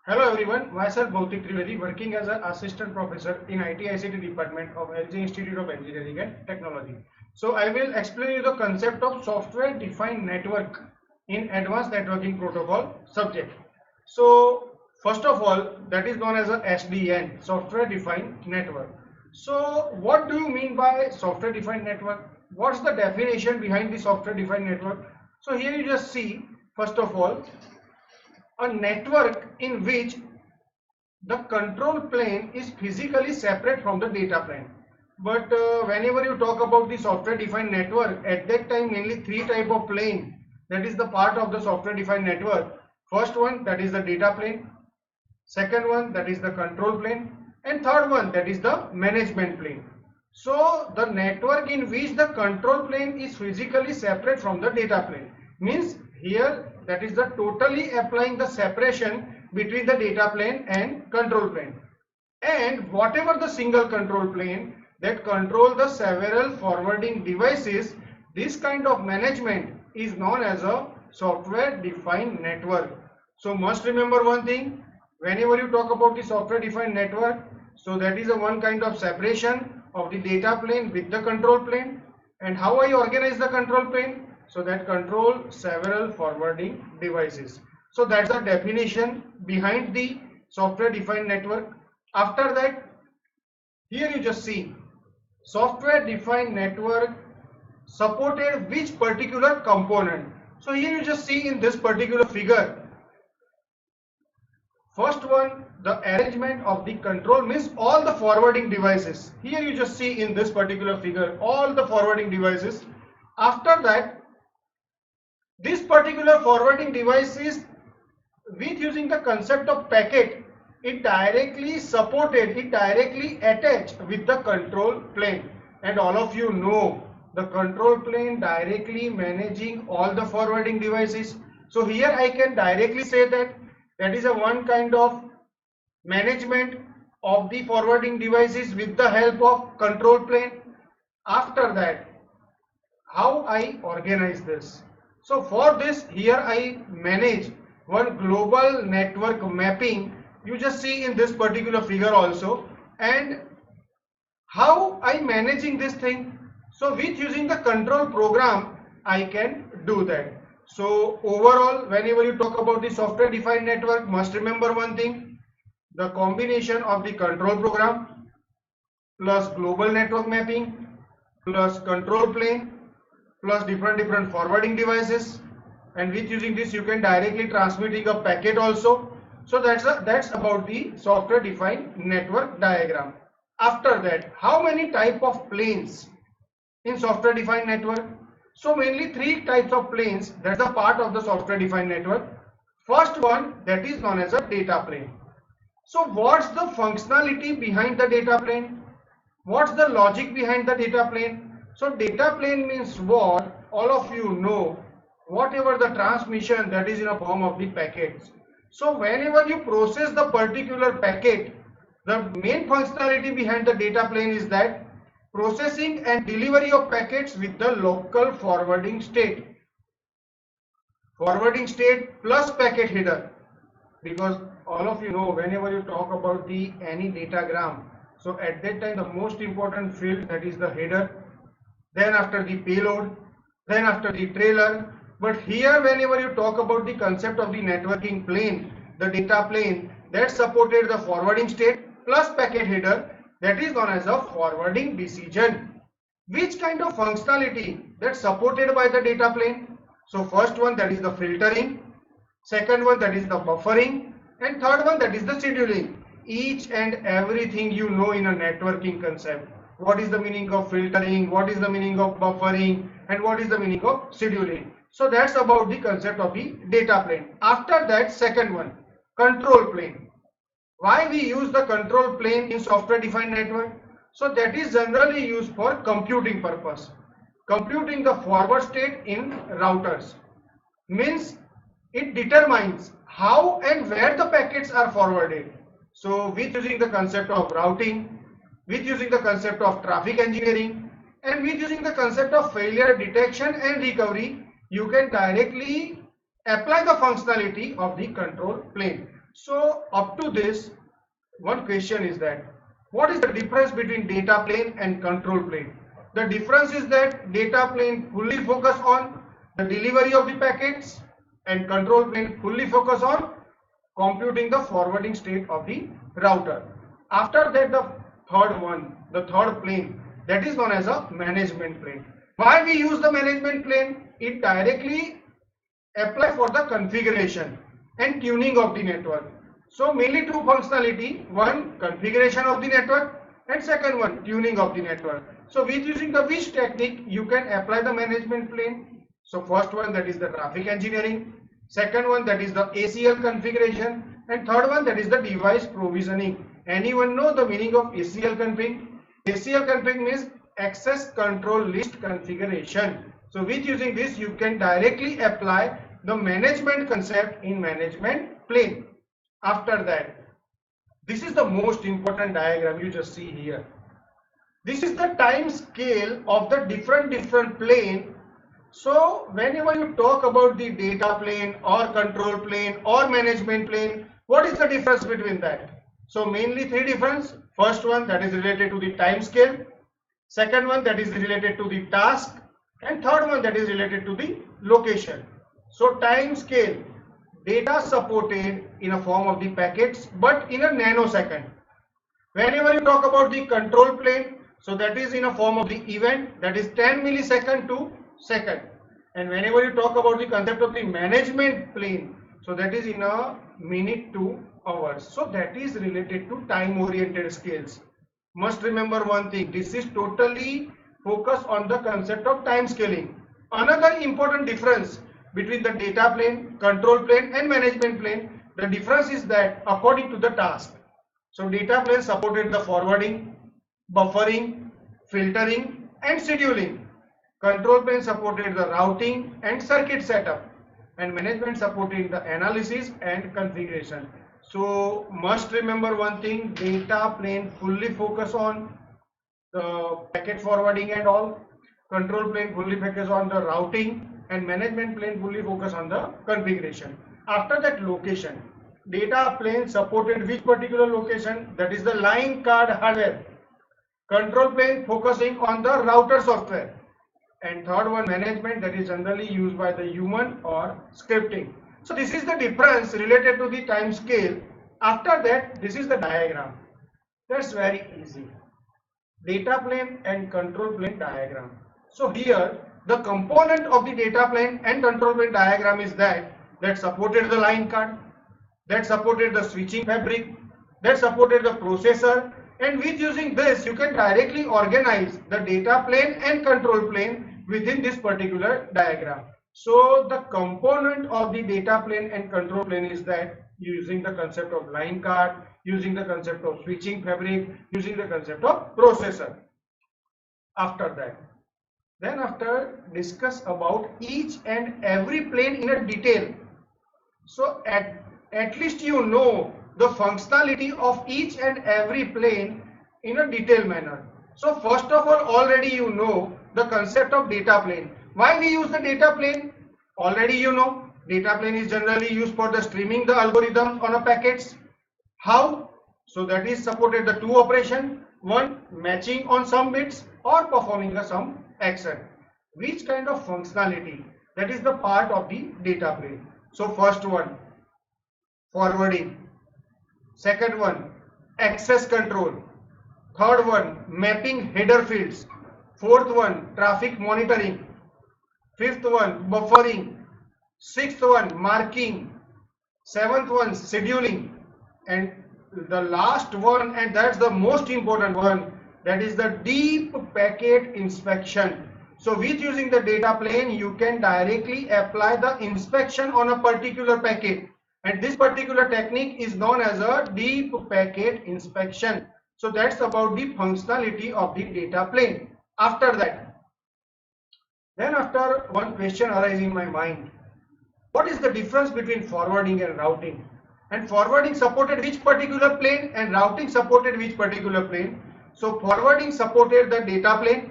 Hello everyone, myself Bhautik Trivedi, working as an assistant professor in IT/ICT department of LG Institute of Engineering and Technology. So I will explain you the concept of software defined network in advanced networking protocol subject. So first of all, that is known as a SDN, software defined network. So what do you mean by software defined network? What's the definition behind the software defined network? So here you just see, first of all, a network in which the control plane is physically separate from the data plane. But whenever you talk about the software defined network, at that time mainly three type of plane that is the part of the software defined network. First one, that is the data plane. Second one, that is the control plane. And third one, that is the management plane. So the network in which the control plane is physically separate from the data plane means here that is the totally applying the separation between the data plane and control plane, and whatever the single control plane that control the several forwarding devices, this kind of management is known as a software defined network. So must remember one thing, whenever you talk about the software defined network, so that is a one kind of separation of the data plane with the control plane. And how I organize the control plane? So that control several forwarding devices. So that's the definition behind the software defined network. After that, here you just see software defined network supported which particular component. So here you just see in this particular figure, first one, the arrangement of the control means all the forwarding devices. Here you just see in this particular figure all the forwarding devices. After that, this particular forwarding device is with using the concept of packet, it directly supported, it directly attached with the control plane. And all of you know the control plane directly managing all the forwarding devices. So here I can directly say that that is a one kind of management of the forwarding devices with the help of control plane. After that, how I organize this? So for this, here I manage one global network mapping. You just see in this particular figure also. And how I managing this thing? So with using the control program, I can do that. So overall, whenever you talk about the software defined network, must remember one thing, the combination of the control program plus global network mapping plus control plane plus different forwarding devices, and with using this you can directly transmitting a packet also. So that's about the software defined network diagram. After that, how many type of planes in software defined network? So mainly three types of planes, that's a part of the software defined network. First one, that is known as a data plane. So what's the functionality behind the data plane? What's the logic behind the data plane? So data plane means what? All of you know, whatever the transmission that is in a form of the packets. So whenever you process the particular packet, the main functionality behind the data plane is that processing and delivery of packets with the local forwarding state. Forwarding state plus packet header, because all of you know whenever you talk about the any datagram, so at that time the most important field, that is the header, then after the payload, then after the trailer. But here whenever you talk about the concept of the networking plane, the data plane, that supported the forwarding state plus packet header, that is known as a forwarding decision. Which kind of functionality that's supported by the data plane? So first one, that is the filtering, second one, that is the buffering, and third one, that is the scheduling. Each and everything you know in a networking concept. What is the meaning of filtering, what is the meaning of buffering, and what is the meaning of scheduling. So that's about the concept of the data plane. After that, second one, control plane. Why we use the control plane in software defined network? So that is generally used for computing purpose. Computing the forward state in routers means it determines how and where the packets are forwarded. So with using the concept of routing, with using the concept of traffic engineering, and with using the concept of failure detection and recovery, you can directly apply the functionality of the control plane. So up to this, one question is that what is the difference between data plane and control plane? The difference is that data plane fully focus on the delivery of the packets and control plane fully focus on computing the forwarding state of the router. After that, the third plane, that is known as a management plane. Why we use the management plane? It directly apply for the configuration and tuning of the network. So mainly two functionality, one configuration of the network and second one tuning of the network. So with using the which technique you can apply the management plane? So first one, that is the traffic engineering, second one, that is the ACL configuration, and third one, that is the device provisioning. Anyone know the meaning of ACL config? ACL config means access control list configuration. So with using this you can directly apply the management concept in management plane. After that, this is the most important diagram you just see here. This is the time scale of the different plane. So whenever you talk about the data plane or control plane or management plane, what is the difference between that? So mainly three difference. First one, that is related to the time scale. Second one, that is related to the task, and third one, that is related to the location. So time scale, data supported in a form of the packets but in a nanosecond. Whenever you talk about the control plane, so that is in a form of the event, that is 10 millisecond to second. And whenever you talk about the concept of the management plane, so that is in a minute to hours. So that is related to time oriented scales. Must remember one thing, this is totally focused on the concept of time scaling. Another important difference between the data plane, control plane and management plane, the difference is that according to the task. So data plane supported the forwarding, buffering, filtering and scheduling. Control plane supported the routing and circuit setup, and management supported the analysis and configuration. So must remember one thing, data plane fully focus on the packet forwarding and all, control plane fully focus on the routing, and management plane fully focus on the configuration. After that, location, data plane supported which particular location? That is the line card hardware. Control plane focusing on the router software, and third one, management, that is generally used by the human or scripting. So this is the difference related to the time scale. After that, this is the diagram. That's very easy. Data plane and control plane diagram. So here the component of the data plane and control plane diagram is that supported the line card, that supported the switching fabric, that supported the processor, and with using this you can directly organize the data plane and control plane within this particular diagram. So the component of the data plane and control plane is that using the concept of line card, using the concept of switching fabric, using the concept of processor. After that, then after discuss about each and every plane in a detail. So at least you know the functionality of each and every plane in a detailed manner. So first of all, already you know the concept of data plane. Why we use the data plane? Already you know, data plane is generally used for the streaming the algorithm on a packets. How? So that is supported the two operation, one matching on some bits or performing some action. Which kind of functionality? That is the part of the data plane. So first one, forwarding. Second one, access control. Third one, mapping header fields. Fourth one, traffic monitoring. Fifth one, buffering. Sixth one, marking. Seventh one, scheduling. And the last one, and that's the most important one, that is the deep packet inspection. So with using the data plane, you can directly apply the inspection on a particular packet. And this particular technique is known as a deep packet inspection. So that's about the functionality of the data plane. After that, then after one question arises in my mind, what is the difference between forwarding and routing? And forwarding supported which particular plane and routing supported which particular plane? So forwarding supported the data plane,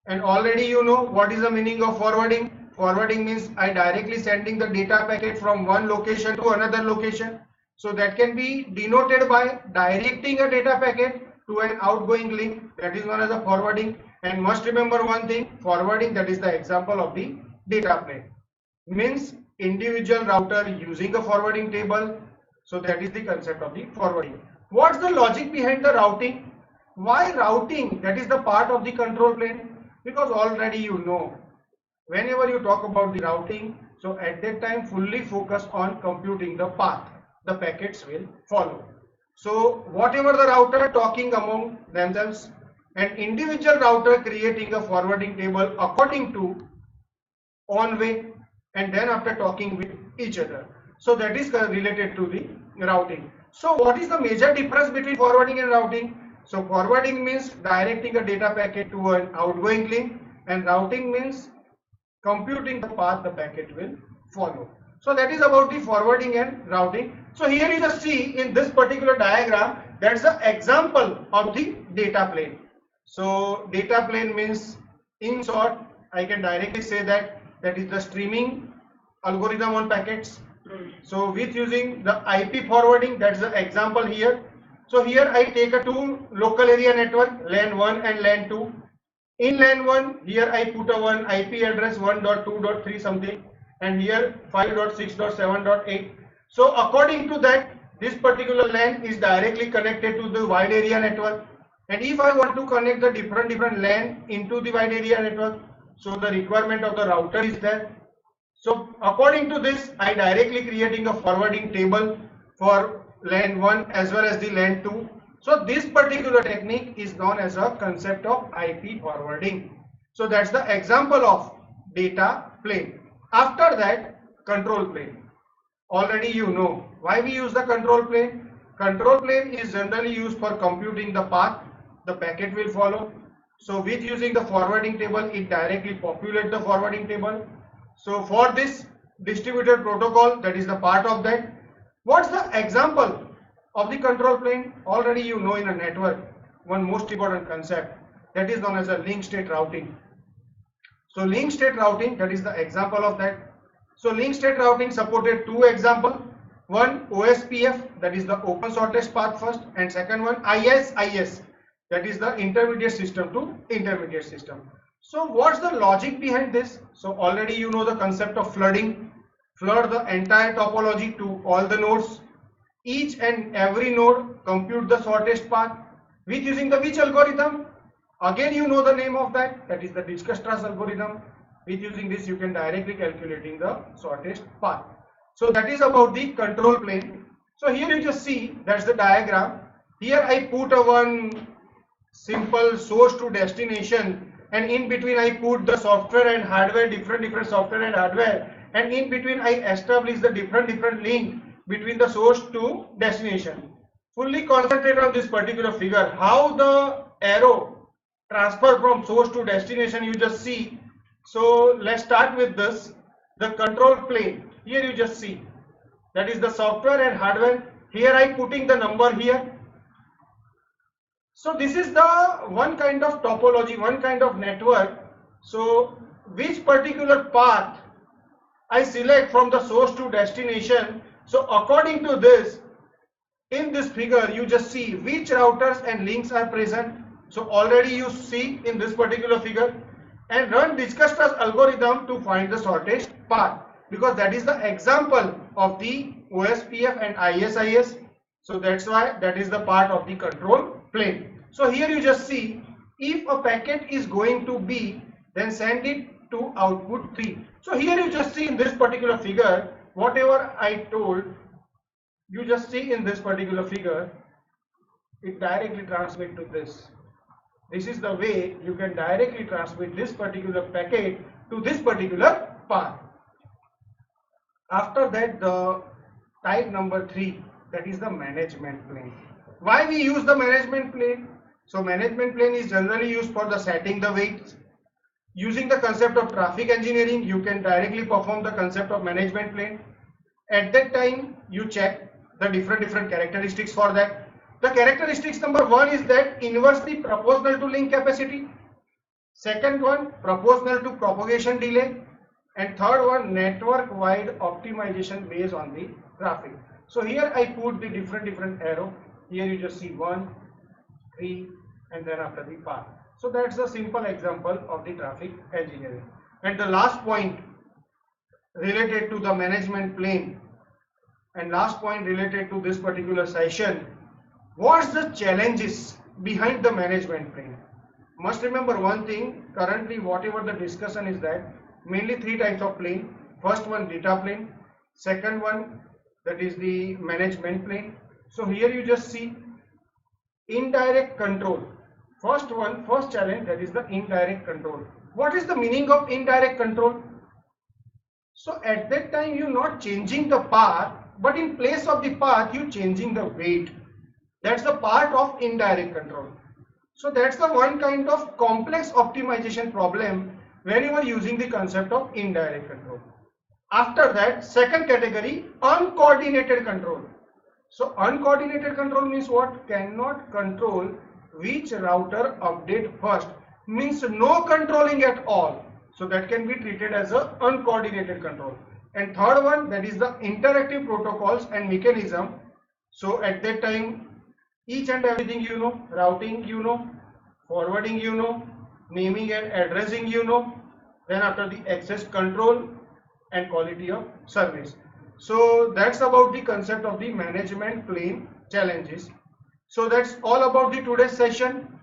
and already you know what is the meaning of forwarding. Forwarding means I directly sending the data packet from one location to another location. So that can be denoted by directing a data packet to an outgoing link, that is known as a forwarding. And must remember one thing, forwarding, that is the example of the data plane, means individual router using a forwarding table. So that is the concept of the forwarding. What's the logic behind the routing? Why routing? That is the part of the control plane, because already you know, whenever you talk about the routing, so at that time fully focus on computing the path the packets will follow. So whatever the router talking among themselves, an individual router creating a forwarding table according to on way, and then after talking with each other. So that is related to the routing. So what is the major difference between forwarding and routing? So forwarding means directing a data packet to an outgoing link, and routing means computing the path the packet will follow. So that is about the forwarding and routing. So here you just see in this particular diagram, that's the example of the data plane. So data plane means, in short, I can directly say that is the streaming algorithm on packets. So with using the IP forwarding, that's the example here. So here I take a two local area network, LAN 1 and LAN 2. In LAN 1, here I put a one IP address 1.2.3 something, and here 5.6.7.8. So according to that, this particular LAN is directly connected to the wide area network. And if I want to connect the different LAN into the wide area network, so the requirement of the router is there. So according to this, I directly creating a forwarding table for LAN 1 as well as the LAN 2. So this particular technique is known as a concept of IP forwarding. So that's the example of data plane. After that, control plane. Already you know why we use the control plane. Control plane is generally used for computing the path the packet will follow. So with using the forwarding table, it directly populates the forwarding table. So for this distributed protocol, that is the part of that. What's the example of the control plane? Already you know in a network, one most important concept, that is known as a link state routing. So link state routing, that is the example of that. So link state routing supported two examples. One OSPF, that is the open shortest path first, and second one ISIS, that is the intermediate system to intermediate system. So what's the logic behind this? So already you know the concept of flooding. Flood the entire topology to all the nodes. Each and every node compute the shortest path with using the which algorithm? Again you know the name of that is the Dijkstra's algorithm. With using this you can directly calculating the shortest path. So that is about the control plane. So here you just see, that's the diagram. Here I put a one simple source to destination, and in between I put the software and hardware, different software and hardware, and in between I establish the different link between the source to destination. Fully concentrate on this particular figure, how the arrow transfer from source to destination you just see. So let's start with this, the control plane. Here you just see, that is the software and hardware. Here I putting the number here. So this is the one kind of topology, one kind of network. So which particular path I select from the source to destination. So according to this, in this figure you just see which routers and links are present. So already you see in this particular figure, and run Dijkstra's algorithm to find the shortest path, because that is the example of the OSPF and ISIS. So that's why that is the part of the control plane. So here you just see, if a packet is going to B, then send it to output 3. So here you just see in this particular figure, whatever I told, you just see in this particular figure, it directly transmit to this. This is the way you can directly transmit this particular packet to this particular path. After that, the type number 3, that is the management plane. Why we use the management plane? So management plane is generally used for the setting the weights. Using the concept of traffic engineering, you can directly perform the concept of management plane. At that time, you check the different characteristics for that. The characteristics number 1 is that inversely proportional to link capacity. Second one, proportional to propagation delay. And third one, network wide optimization based on the traffic. So here I put the different arrow. Here you just see 1, 3, and then after the path. So that's a simple example of the traffic engineering. And the last point related to the management plane, and last point related to this particular session, what's the challenges behind the management plane? Must remember one thing, currently whatever the discussion is that mainly three types of plane. First one, data plane. Second one, that is the management plane. So here you just see indirect control. First challenge, that is the indirect control. What is the meaning of indirect control? So at that time you're not changing the path, but in place of the path you changing the weight. That's the part of indirect control. So that's the one kind of complex optimization problem when you are using the concept of indirect control. After that, second category, uncoordinated control. So uncoordinated control means what? Cannot control which router update first, means no controlling at all. So that can be treated as a uncoordinated control. And third one, that is the interactive protocols and mechanism. So at that time, each and everything you know, routing you know, forwarding you know, naming and addressing you know, then after the access control and quality of service. So that's about the concept of the management plane challenges. So that's all about the today's session.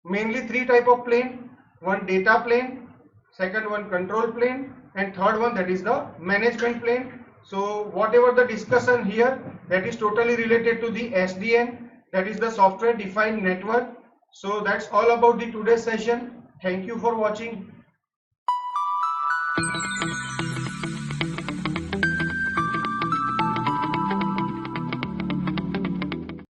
Mainly three type of plane, one data plane, second one control plane, and third one, that is the management plane. So whatever the discussion here, that is totally related to the SDN, that is the software defined network. So that's all about the today's session. Thank you for watching.